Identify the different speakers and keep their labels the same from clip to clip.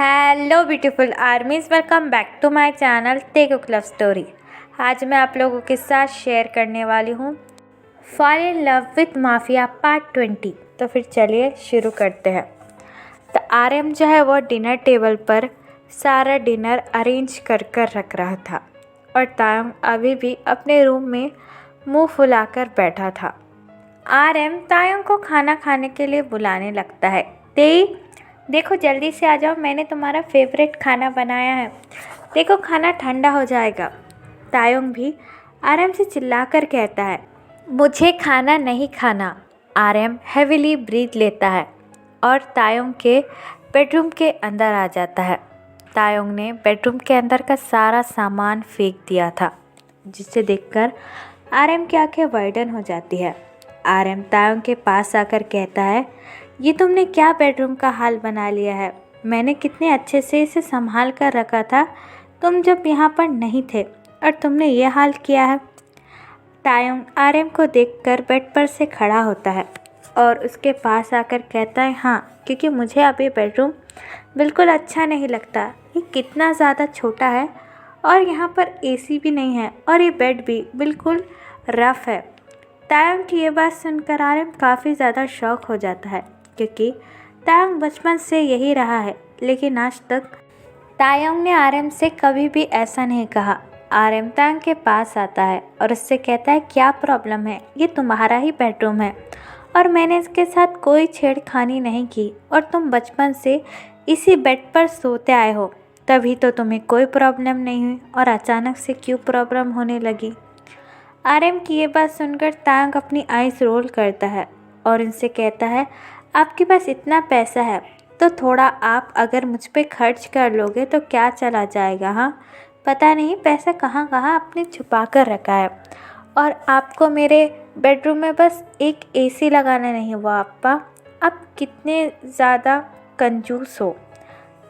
Speaker 1: Hello beautiful armies, welcome back to my channel Taekook love story. आज मैं आप लोगों के साथ शेयर करने वाली हूँ fall in love with mafia part 20। तो फिर चलिए शुरू करते हैं। तो आर्यन जो है वो डिनर टेबल पर सारा डिनर अरेंज कर रख रहा था और तायंग अभी भी अपने रूम में मुंह फुलाकर बैठा था। आर्यन तायंग को खाना खाने के लिए बुलाने लगता है। देखो जल्दी से आ जाओ, मैंने तुम्हारा फेवरेट खाना बनाया है। देखो खाना ठंडा हो जाएगा। तायंग भी आर्यन से चिल्लाकर कहता है, मुझे खाना नहीं खाना। आर्यन हेविली ब्रीथ लेता है और तायंग के बेडरूम के अंदर आ जाता है। तायंग ने बेडरूम के अंदर का सारा सामान फेंक दिया था, जिसे देखकर आर्यन की आंखें वाइडन हो जाती है। आर्यन तायंग के पास आकर कहता है, ये तुमने क्या बेडरूम का हाल बना लिया है। मैंने कितने अच्छे से इसे संभाल कर रखा था, तुम जब यहाँ पर नहीं थे और तुमने ये हाल किया है। तायंग आर्यन को देखकर बेड पर से खड़ा होता है और उसके पास आकर कहता है, हाँ, क्योंकि मुझे अब ये बेडरूम बिल्कुल अच्छा नहीं लगता। ये कितना ज़्यादा छोटा है और यहाँ पर एसी भी नहीं है और ये बेड भी बिल्कुल रफ़ है। तायंग की ये बात सुनकर आर्यन काफ़ी ज़्यादा शॉक हो जाता है, क्योंकि तायंग बचपन से यही रहा है, लेकिन आज तक तायंग ने आर्यन से कभी भी ऐसा नहीं कहा। आर्यन तायंग के पास आता है और उससे कहता है, क्या प्रॉब्लम है, ये तुम्हारा ही बेडरूम है और मैंने इसके साथ कोई छेड़खानी नहीं की और तुम बचपन से इसी बेड पर सोते आए हो, तभी तो तुम्हें कोई प्रॉब्लम नहीं हुई और अचानक से क्यों प्रॉब्लम होने लगी। आर्यन की ये बात सुनकर तायंग अपनी आइज़ रोल करता है और इनसे कहता है, आपके पास इतना पैसा है तो थोड़ा आप अगर मुझ पे खर्च कर लोगे तो क्या चला जाएगा। हाँ, पता नहीं पैसा कहाँ कहाँ आपने छुपा कर रखा है और आपको मेरे बेडरूम में बस एक एसी लगाना नहीं हुआ। आप कितने ज़्यादा कंजूस हो।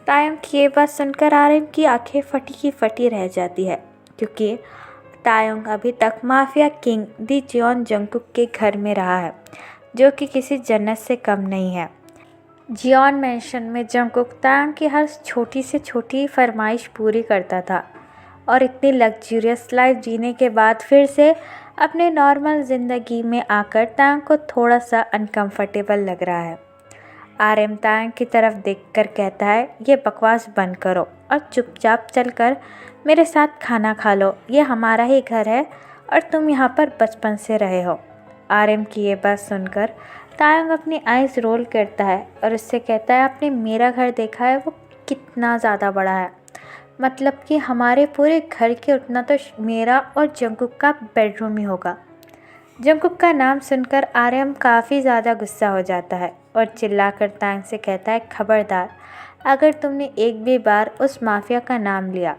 Speaker 1: तायंग की ये बात सुनकर आर्यन की आंखें फटी की फटी रह जाती है, क्योंकि तायंग अभी तक माफिया किंग दी जियोन जंगकुक के घर में रहा है, जो कि किसी जन्नत से कम नहीं है। जियोन मैंशन में जंगकुक तायंग की हर छोटी से छोटी फरमाइश पूरी करता था और इतनी लग्जूरियस लाइफ जीने के बाद फिर से अपने नॉर्मल ज़िंदगी में आकर तायंग को थोड़ा सा अनकंफर्टेबल लग रहा है। आर्यन तायंग की तरफ देखकर कहता है, ये बकवास बंद करो और चुपचाप चलकर मेरे साथ खाना खा लो। ये हमारा ही घर है और तुम यहाँ पर बचपन से रहे हो। आर्यन की ये बात सुनकर तायंग अपनी आइज़ रोल करता है और उससे कहता है, आपने मेरा घर देखा है, वो कितना ज़्यादा बड़ा है। मतलब कि हमारे पूरे घर के उतना तो मेरा और जंगकुक का बेडरूम ही होगा। जंगकुक का नाम सुनकर आर्यन काफ़ी ज़्यादा गुस्सा हो जाता है और चिल्लाकर तायंग से कहता है, खबरदार, अगर तुमने एक भी बार उस माफिया का नाम लिया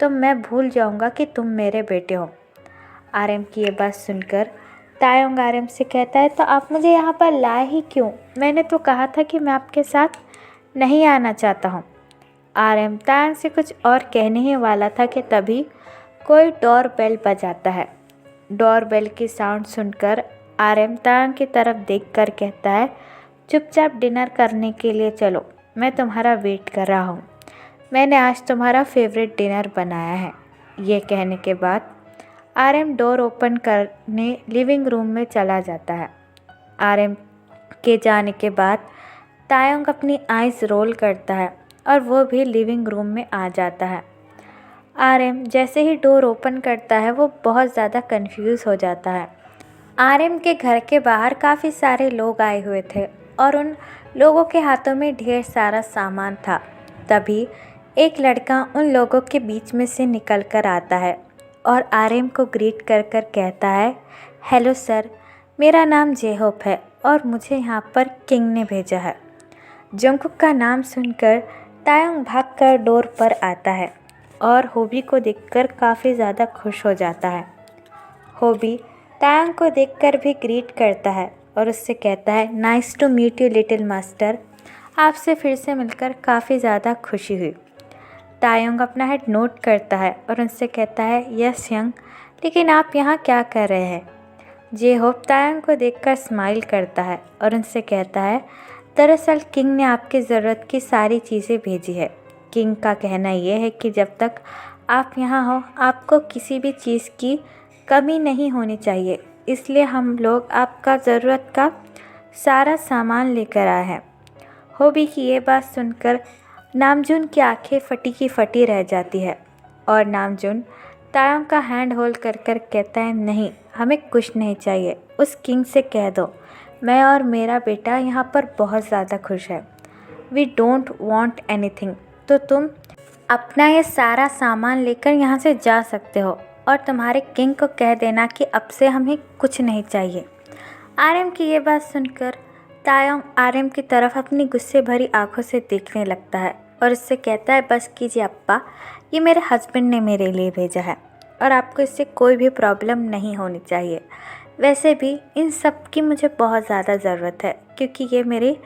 Speaker 1: तो मैं भूल जाऊंगा कि तुम मेरे बेटे हो। आर्यन की ये बात सुनकर तायंग आर्यन से कहता है, तो आप मुझे यहाँ पर लाए ही क्यों? मैंने तो कहा था कि मैं आपके साथ नहीं आना चाहता हूँ। आर्यन तायंग से कुछ और कहने ही वाला था कि तभी कोई डोर बेल बजाता है। डोर बेल की साउंड सुनकर आर्यन तायंग की तरफ देखकर कहता है, चुपचाप डिनर करने के लिए चलो, मैं तुम्हारा वेट कर रहा हूँ। मैंने आज तुम्हारा फेवरेट डिनर बनाया है। ये कहने के बाद आर्यन डोर ओपन करने लिविंग रूम में चला जाता है। आर्यन के जाने के बाद तायंग अपनी आइज़ रोल करता है और वो भी लिविंग रूम में आ जाता है। आर्यन जैसे ही डोर ओपन करता है वो बहुत ज़्यादा कंफ्यूज हो जाता है। आर्यन के घर के बाहर काफ़ी सारे लोग आए हुए थे और उन लोगों के हाथों में ढेर सारा सामान था। तभी एक लड़का उन लोगों के बीच में से निकल कर आता है और आर्यन को ग्रीट कर कहता है, हेलो सर, मेरा नाम जेहोप है और मुझे यहाँ पर किंग ने भेजा है। जंगकुक का नाम सुनकर तायंग भागकर डोर पर आता है और होबी को देखकर काफ़ी ज़्यादा खुश हो जाता है। होबी तायंग को देखकर भी ग्रीट करता है और उससे कहता है, nice to meet you little master, आपसे फिर से मिलकर काफ़ी ज़्यादा खुशी हुई। तायंग अपना हेड नोट करता है और उनसे कहता है, यस यंग, लेकिन आप यहाँ क्या कर रहे हैं? जेहोप तायंग को देखकर स्माइल करता है और उनसे कहता है, दरअसल किंग ने आपकी ज़रूरत की सारी चीज़ें भेजी है किंग का कहना यह है कि जब तक आप यहाँ हो आपको किसी भी चीज़ की कमी नहीं होनी चाहिए, इसलिए हम लोग आपका ज़रूरत का सारा सामान लेकर आए हैं। होबी की ये बात सुनकर नामजुन की आंखें फटी की फटी रह जाती है और नामजुन तायोंग का हैंड होल्ड कर कर कहता है, नहीं हमें कुछ नहीं चाहिए, उस किंग से कह दो मैं और मेरा बेटा यहाँ पर बहुत ज़्यादा खुश है। We don't want anything. तो तुम अपना ये सारा सामान लेकर यहाँ से जा सकते हो और तुम्हारे किंग को कह देना कि अब से हमें कुछ नहीं चाहिए। आरएम की ये बात सुनकर तायोंग आरएम की तरफ अपनी गुस्से भरी आंखों से देखने लगता है और उससे कहता है, बस कीजिए अप्पा, ये मेरे हस्बैंड ने मेरे लिए भेजा है और आपको इससे कोई भी प्रॉब्लम नहीं होनी चाहिए। वैसे भी इन सब की मुझे बहुत ज़्यादा ज़रूरत है क्योंकि ये मेरे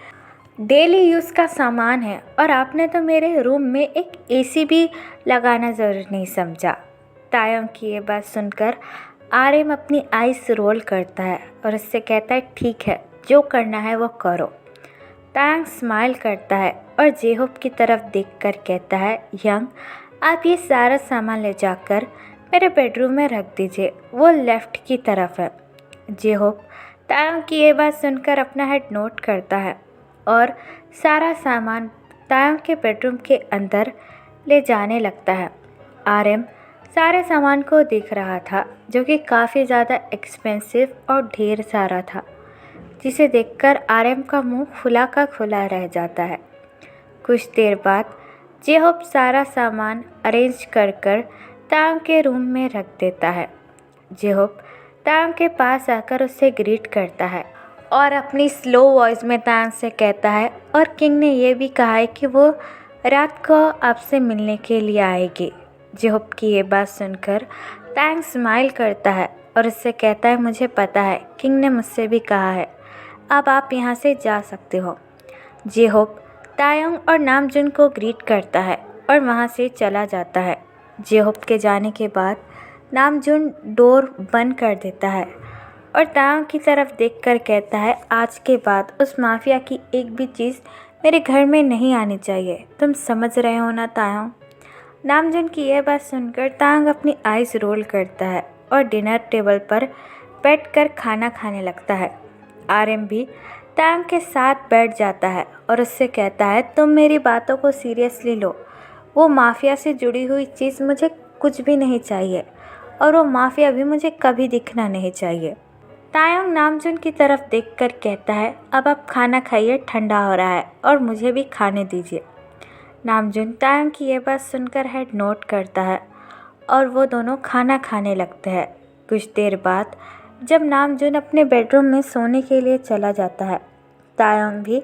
Speaker 1: डेली यूज़ का सामान है और आपने तो मेरे रूम में एक एसी भी लगाना ज़रूरी नहीं समझा। तायोंग की ये बात सुनकर आरएम अपनी आइज़ रोल करता है और उससे कहता है, ठीक है जो करना है वो करो। तायोंग स्माइल करता है और जेहोप की तरफ देखकर कहता है, यंग आप ये सारा सामान ले जाकर मेरे बेडरूम में रख दीजिए, वो लेफ़्ट की तरफ है। जेहोप तायोंग की ये बात सुनकर अपना हेड नोट करता है और सारा सामान तायोंग के बेडरूम के अंदर ले जाने लगता है। आरएम सारे सामान को देख रहा था जो कि काफ़ी ज़्यादा एक्सपेंसिव और ढेर सारा था, जिसे देखकर आरएम का मुंह खुला का खुला रह जाता है। कुछ देर बाद जेहोप सारा सामान अरेंज कर कर तायोंग के रूम में रख देता है। जेहोप तायोंग के पास आकर उससे ग्रीट करता है और अपनी स्लो वॉइस में तायोंग से कहता है, और किंग ने यह भी कहा है कि वो रात को आपसे मिलने के लिए आएगी। जेहोप की ये बात सुनकर तायोंग स्माइल करता है और उससे कहता है, मुझे पता है, किंग ने मुझसे भी कहा है, अब आप यहाँ से जा सकते हो। जेहोप तायोंग और नामजुन को ग्रीट करता है और वहाँ से चला जाता है। जेहोप के जाने के बाद नामजुन डोर बंद कर देता है और तायोंग की तरफ देखकर कहता है, आज के बाद उस माफिया की एक भी चीज़ मेरे घर में नहीं आनी चाहिए, तुम समझ रहे हो ना तायोंग। नामजुन की यह बात सुनकर तायोंग अपनी आइज़ रोल करता है और डिनर टेबल पर बैठकर खाना खाने लगता है। आरएम भी तायोंग के साथ बैठ जाता है और उससे कहता है, तुम मेरी बातों को सीरियसली लो, वो माफिया से जुड़ी हुई चीज़ मुझे कुछ भी नहीं चाहिए और वो माफिया भी मुझे कभी दिखना नहीं चाहिए। तायोंग नामजुन की तरफ देखकर कहता है, अब आप खाना खाइए, ठंडा हो रहा है और मुझे भी खाने दीजिए। नामजुन तायोंग की यह बात सुनकर हेड नोट करता है और वो दोनों खाना खाने लगते हैं। कुछ देर बाद जब नामजुन अपने बेडरूम में सोने के लिए चला जाता है, तायोंग भी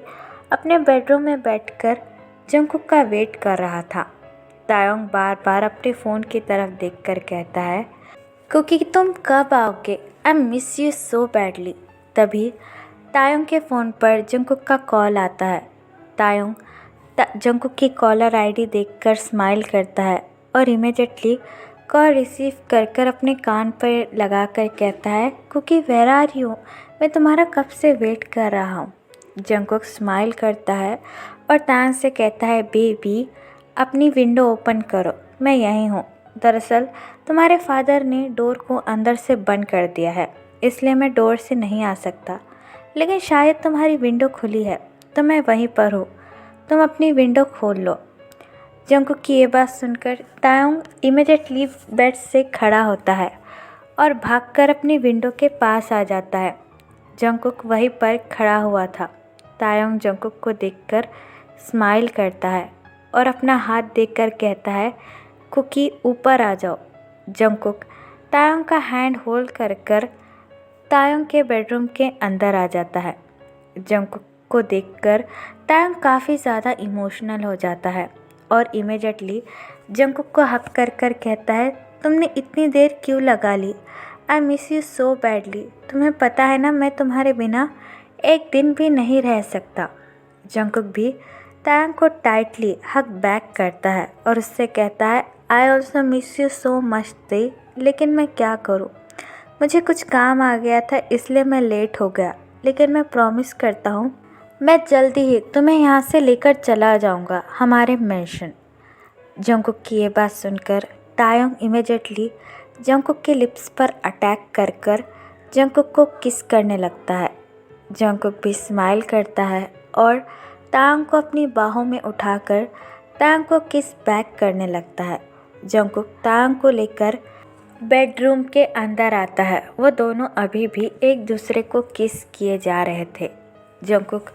Speaker 1: अपने बेडरूम में बैठकर जंगकुक का वेट कर रहा था। तायोंग बार बार अपने फ़ोन की तरफ देखकर कहता है, कुकी तुम कब आओगे, आई मिस यू सो बैडली। तभी तायोंग के फ़ोन पर जंगकुक का कॉल आता है। तायोंग जंगकुक की कॉलर आईडी देखकर स्माइल करता है और इमीडिएटली कॉल रिसीव कर कर अपने कान पर लगा कर कहता है, कुकी वेयर आर यू, मैं तुम्हारा कब से वेट कर रहा हूँ। जंगकुक स्माइल करता है और तायोंग से कहता है, बेबी अपनी विंडो ओपन करो, मैं यहीं हूँ। दरअसल तुम्हारे फादर ने डोर को अंदर से बंद कर दिया है, इसलिए मैं डोर से नहीं आ सकता, लेकिन शायद तुम्हारी विंडो खुली है तो मैं वहीं पर हूँ, तुम अपनी विंडो खोल लो। जंगकुक की ये बात सुनकर तायोंग इमीडिएटली बेड से खड़ा होता है और भागकर अपनी विंडो के पास आ जाता है। जंगकुक वहीं पर खड़ा हुआ था। तायोंग जंगकुक को देखकर स्माइल करता है और अपना हाथ देखकर कहता है, कुकी ऊपर आ जाओ। जंगकुक तायोंग का हैंड होल्ड कर कर तायोंग के बेडरूम के अंदर आ जाता है। जंगकुक को देखकर तायोंग काफ़ी ज़्यादा इमोशनल हो जाता है और इमीडिएटली जंगकुक को हक कर कर कहता है, तुमने इतनी देर क्यों लगा ली, I miss you so badly, तुम्हें पता है ना मैं तुम्हारे बिना एक दिन भी नहीं रह सकता। जंगकुक भी तायोंग को टाइटली हक बैक करता है और उससे कहता है, I also miss you so much they, लेकिन मैं क्या करूँ, मुझे कुछ काम आ गया था इसलिए मैं लेट हो गया, लेकिन मैं प्रॉमिस करता हूँ मैं जल्दी ही तुम्हें यहाँ से लेकर चला जाऊँगा हमारे मेंशन। जंगकुक की ये बात सुनकर तायोंग इमीडिएटली जंगकुक के लिप्स पर अटैक कर कर जंगकुक को किस करने लगता है। जंगकुक भी स्माइल करता है और तायोंग को अपनी बाहों में उठाकर तायोंग को किस बैक करने लगता है। जंगकुक तायोंग को लेकर बेडरूम के अंदर आता है। वो दोनों अभी भी एक दूसरे को किस किए जा रहे थे। जंगकुक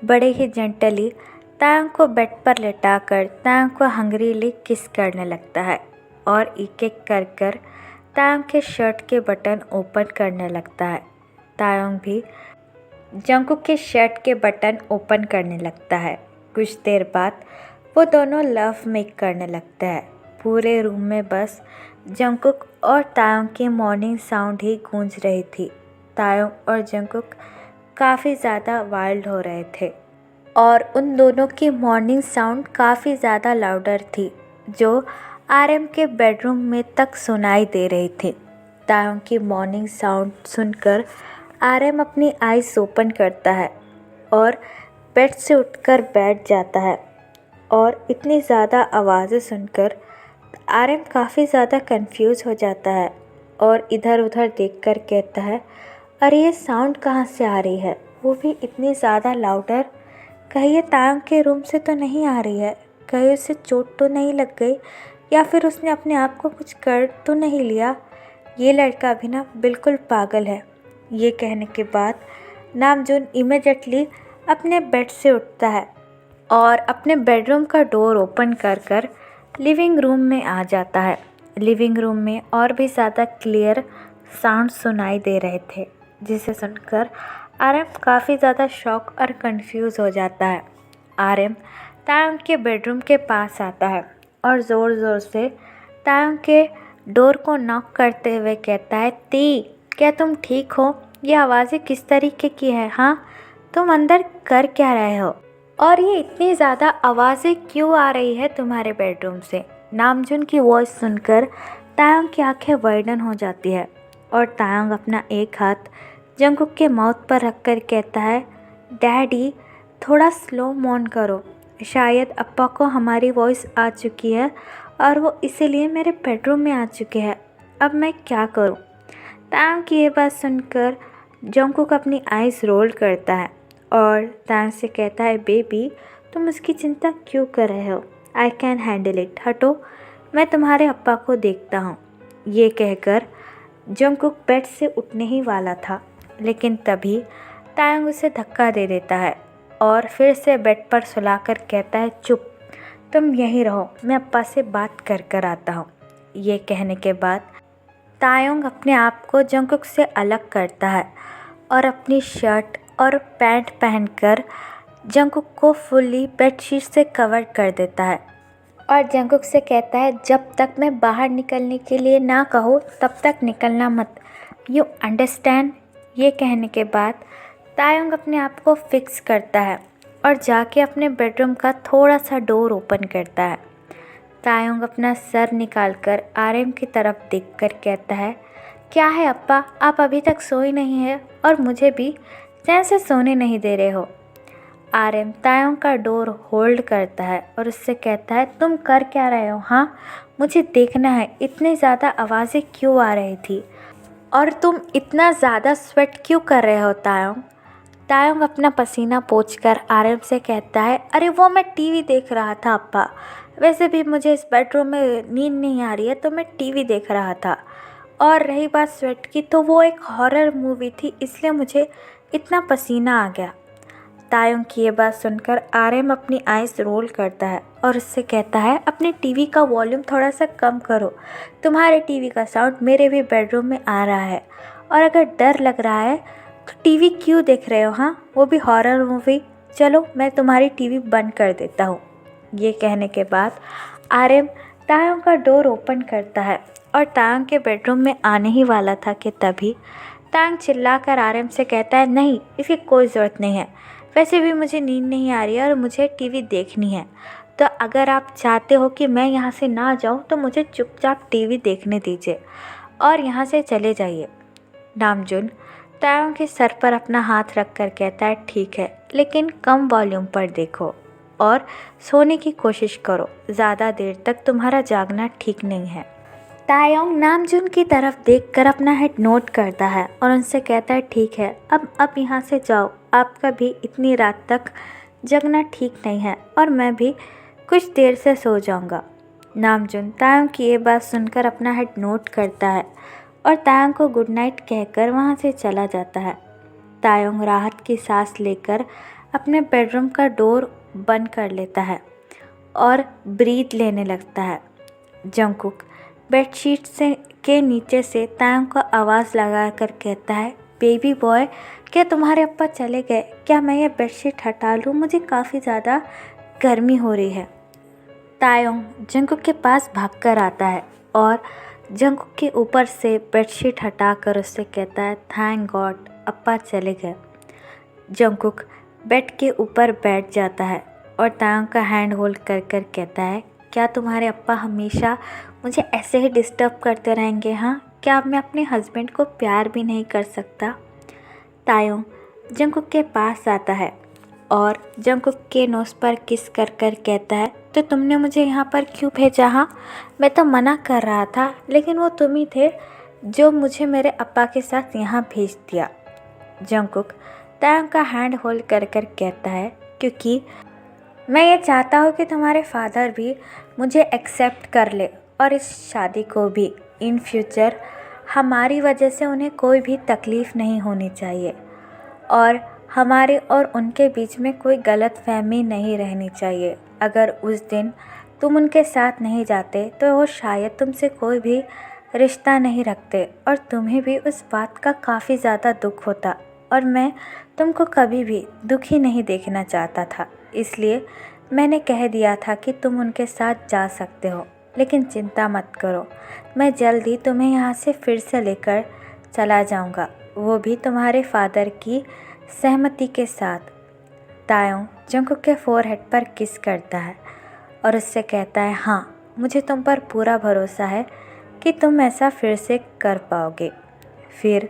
Speaker 1: बड़े ही जेंटली तायोंग को बेड पर लेटाकर तायोंग को हंग्रीली किस करने लगता है और एक एक कर कर तायोंग के शर्ट के बटन ओपन करने लगता है। तायोंग भी जंगकुक के शर्ट के बटन ओपन करने लगता है। कुछ देर बाद वो दोनों लव मेक करने लगते हैं। पूरे रूम में बस जंगकुक और तायोंग की मॉर्निंग साउंड ही गूंज रही थी। तायोंग और जंगकुक काफ़ी ज़्यादा वाइल्ड हो रहे थे और उन दोनों की मॉर्निंग साउंड काफ़ी ज़्यादा लाउडर थी, जो आरएम के बेडरूम में तक सुनाई दे रही थी। तायोंग की मॉर्निंग साउंड सुनकर आरएम अपनी आईज ओपन करता है और बेड से उठकर बैठ जाता है और इतनी ज़्यादा आवाज़ें सुनकर आरएम काफ़ी ज़्यादा कंफ्यूज हो जाता है और इधर उधर देखकर कहता है, अरे ये साउंड कहाँ से आ रही है, वो भी इतनी ज़्यादा लाउडर। कहीं ये तायोंग के रूम से तो नहीं आ रही है, कहीं उसे चोट तो नहीं लग गई या फिर उसने अपने आप को कुछ कर तो नहीं लिया। ये लड़का भी ना बिल्कुल पागल है। ये कहने के बाद नामजून इमीडिएटली अपने बेड से उठता है और अपने बेडरूम का डोर ओपन कर कर लिविंग रूम में आ जाता है। लिविंग रूम में और भी ज़्यादा क्लियर साउंड सुनाई दे रहे थे, जिसे सुनकर आरएम काफ़ी ज़्यादा शॉक और कंफ्यूज हो जाता है। आरएम तायोंग के बेडरूम के पास आता है और ज़ोर ज़ोर से तायोंग के डोर को नॉक करते हुए कहता है, ती, क्या तुम ठीक हो? ये आवाज़ें किस तरीके की है? हाँ, तुम अंदर कर क्या रहे हो और ये इतनी ज़्यादा आवाज़ें क्यों आ रही है तुम्हारे बेडरूम से? नामजून की वॉइस सुनकर तायोंग की आंखें वाइडन हो जाती है और तायोंग अपना एक हाथ जंगकुक के माउथ पर रखकर कहता है, डैडी थोड़ा स्लो मौन करो, शायद अप्पा को हमारी वॉइस आ चुकी है और वो इसीलिए मेरे बेडरूम में आ चुके हैं। अब मैं क्या करूं? तायोंग की ये बात सुनकर जंगकुक अपनी आईज रोल करता है और तायोंग से कहता है, बेबी तुम उसकी चिंता क्यों कर रहे हो? आई कैन हैंडल इट, हटो, मैं तुम्हारे अप्पा को देखता हूँ। ये कहकर जंगकुक बेड से उठने ही वाला था, लेकिन तभी तायोंग उसे धक्का दे देता है और फिर से बेड पर सुलाकर कहता है, चुप, तुम यहीं रहो, मैं अप्पा से बात कर कर आता हूँ। ये कहने के बाद तायोंग अपने आप को जंगकुक से अलग करता है और अपनी शर्ट और पैंट पहनकर जंगकुक को फुल्ली बेडशीट से कवर कर देता है और जंगकुक से कहता है, जब तक मैं बाहर निकलने के लिए ना कहूँ तब तक निकलना मत, यू अंडरस्टैंड? ये कहने के बाद तायोंग अपने आप को फिक्स करता है और जाके अपने बेडरूम का थोड़ा सा डोर ओपन करता है। तायोंग अपना सर निकालकर आरएम की तरफ देखकर कहता है, क्या है अप्पा, आप अभी तक सोए नहीं हैं और मुझे भी चैन से सोने नहीं दे रहे हो। आरएम तायोंग का डोर होल्ड करता है और उससे कहता है, तुम कर क्या रहे हो? हाँ, मुझे देखना है इतनी ज़्यादा आवाज़ें क्यों आ रही थी और तुम इतना ज़्यादा स्वेट क्यों कर रहे हो तायोंग? तायोंग अपना पसीना पोंछकर आरएम से कहता है, अरे वो मैं टीवी देख रहा था अप्पा, वैसे भी मुझे इस बेडरूम में नींद नहीं आ रही है तो मैं टीवी देख रहा था। और रही बात स्वेट की, तो वो एक हॉरर मूवी थी इसलिए मुझे इतना पसीना आ गया। तायोंग की ये बात सुनकर आरएम अपनी आईज रोल करता है और उससे कहता है, अपने टीवी का वॉल्यूम थोड़ा सा कम करो, तुम्हारे टीवी का साउंड मेरे भी बेडरूम में आ रहा है और अगर डर लग रहा है तो टीवी क्यों देख रहे हो? हाँ, वो भी हॉरर मूवी, चलो मैं तुम्हारी टीवी बंद कर देता हूँ। ये कहने के बाद आरएम तायोंग का डोर ओपन करता है और तायोंग के बेडरूम में आने ही वाला था कि तभी तायोंग चिल्लाकर आरएम से कहता है, नहीं, इसकी कोई ज़रूरत नहीं है, वैसे भी मुझे नींद नहीं आ रही है और मुझे टीवी देखनी है, तो अगर आप चाहते हो कि मैं यहाँ से ना जाऊँ तो मुझे चुपचाप टीवी देखने दीजिए और यहाँ से चले जाइए। नामजून तायोंग के सर पर अपना हाथ रखकर कहता है, ठीक है, लेकिन कम वॉल्यूम पर देखो। और सोने की कोशिश करो, ज़्यादा देर तक तुम्हारा जागना ठीक नहीं है। तायोंग नामजुन की तरफ देखकर अपना हेड नोट करता है और उनसे कहता है ठीक है, अब यहाँ से जाओ, आपका भी इतनी रात तक जगना ठीक नहीं है और मैं भी कुछ देर से सो जाऊँगा। नामजुन तायोंग की ये बात सुनकर अपना हेड नोट करता है और तायोंग को गुड नाइट कहकर वहाँ से चला जाता है। तायोंग राहत की सांस लेकर अपने बेडरूम का डोर बंद कर लेता है और ब्रीथ लेने लगता है। जंगकुक बेडशीट के नीचे से तायोंग को आवाज़ लगा कर कहता है, बेबी बॉय, क्या तुम्हारे अप्पा चले गए? क्या मैं ये बेडशीट हटा लूँ? मुझे काफ़ी ज़्यादा गर्मी हो रही है। तायोंग जंगकुक के पास भागकर आता है और जंगकुक के ऊपर से बेडशीट हटाकर उससे कहता है, थैंक गॉड, अप्पा चले गए। जंगकुक बेड के ऊपर बैठ जाता है और तायोंग का हैंड होल्ड कर कर कहता है, क्या तुम्हारे अप्पा हमेशा मुझे ऐसे ही डिस्टर्ब करते रहेंगे? हाँ, क्या मैं अपने हस्बैंड को प्यार भी नहीं कर सकता? तायोंग जंगकुक के पास आता है और जंगकुक के नोज़ पर किस कर कर कहता है, तो तुमने मुझे यहाँ पर क्यों भेजा? हाँ, मैं तो मना कर रहा था, लेकिन वो तुम ही थे जो मुझे मेरे अप्पा के साथ यहाँ भेज दिया। जंगकुक तायोंग का हैंड होल्ड कर कर कहता है, क्योंकि मैं ये चाहता हूँ कि तुम्हारे फादर भी मुझे एक्सेप्ट कर ले और इस शादी को भी इन फ्यूचर हमारी वजह से उन्हें कोई भी तकलीफ़ नहीं होनी चाहिए और हमारे और उनके बीच में कोई गलतफहमी नहीं रहनी चाहिए। अगर उस दिन तुम उनके साथ नहीं जाते तो वो शायद तुमसे कोई भी रिश्ता नहीं रखते और तुम्हें भी उस बात का काफ़ी ज़्यादा दुख होता और मैं तुमको कभी भी दुखी नहीं देखना चाहता था। इसलिए मैंने कह दिया था कि तुम उनके साथ जा सकते हो, लेकिन चिंता मत करो, मैं जल्द ही तुम्हें यहाँ से फिर से लेकर चला जाऊँगा, वो भी तुम्हारे फादर की सहमति के साथ। तायोंग जंगकुक के फोरहेड पर किस करता है और उससे कहता है, हाँ, मुझे तुम पर पूरा भरोसा है कि तुम ऐसा फिर से कर पाओगे। फिर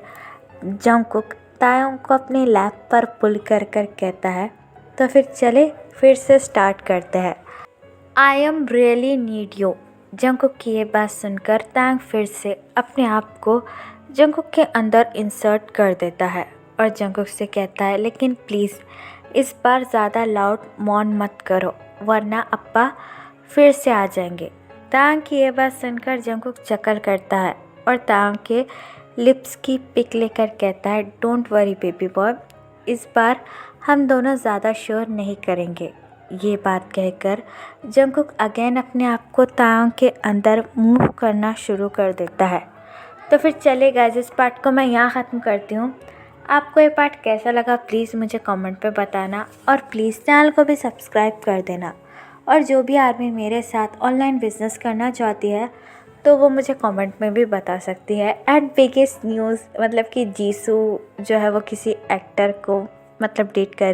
Speaker 1: जंगकुक तायोंग को अपने लैप पर पुल कर कर कहता है, तो फिर चले फिर से स्टार्ट करते हैं। I am really need you. Jungkook की ये बात सुनकर तायोंग फिर से अपने आप को जंगकुक के अंदर इंसर्ट कर देता है और जंगकुक से कहता है, लेकिन प्लीज़ इस बार ज़्यादा लाउड मौन मत करो, वरना अप्पा फिर से आ जाएंगे। तायोंग की ये बात सुनकर जंगकुक चक्कर करता है और तायोंग के लिप्स की पिक लेकर कहता है, डोंट वरी बेबी बॉय, इस बार हम दोनों ज़्यादा शोर नहीं करेंगे। ये बात कहकर जंगकुक अगेन अपने आप को तायोंग के अंदर मूव करना शुरू कर देता है। तो फिर चले गाइस, इस पार्ट को मैं यहाँ ख़त्म करती हूँ। आपको ये पार्ट कैसा लगा प्लीज़ मुझे कमेंट पे बताना और प्लीज़ चैनल को भी सब्सक्राइब कर देना। और जो भी आर्मी मेरे साथ ऑनलाइन बिजनेस करना चाहती है तो वो मुझे कमेंट में भी बता सकती है। एंड बिगेस्ट न्यूज़, मतलब कि जीसू जो है वो किसी एक्टर को मतलब डेट कर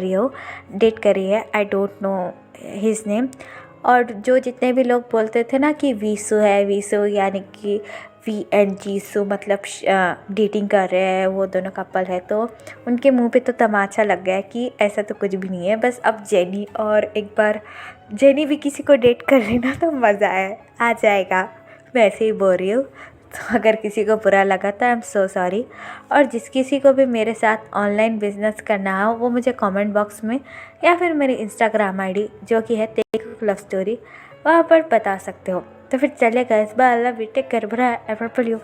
Speaker 1: रही है, I don't know his name. और जो जितने भी लोग बोलते थे ना कि वीसू है, वीसू यानी कि वी एंड जीसू मतलब डेटिंग कर रहे हैं, वो दोनों कपल है, तो उनके मुंह पे तो तमाचा लग गया कि ऐसा तो कुछ भी नहीं है। बस अब जेनी और एक बार जेनी भी किसी को डेट कर लेना तो मज़ा आ जाएगा। मैं ऐसे ही बोल रही हूँ, तो अगर किसी को बुरा लगा तो आई एम सो सॉरी। और जिस किसी को भी मेरे साथ ऑनलाइन बिजनेस करना हो वो मुझे कमेंट बॉक्स में या फिर मेरी इंस्टाग्राम आईडी जो कि है टेक लव स्टोरी, वहाँ पर बता सकते हो। तो फिर चलेगा इस बार अल्लाह बेटे कर भरा एवर पर यू।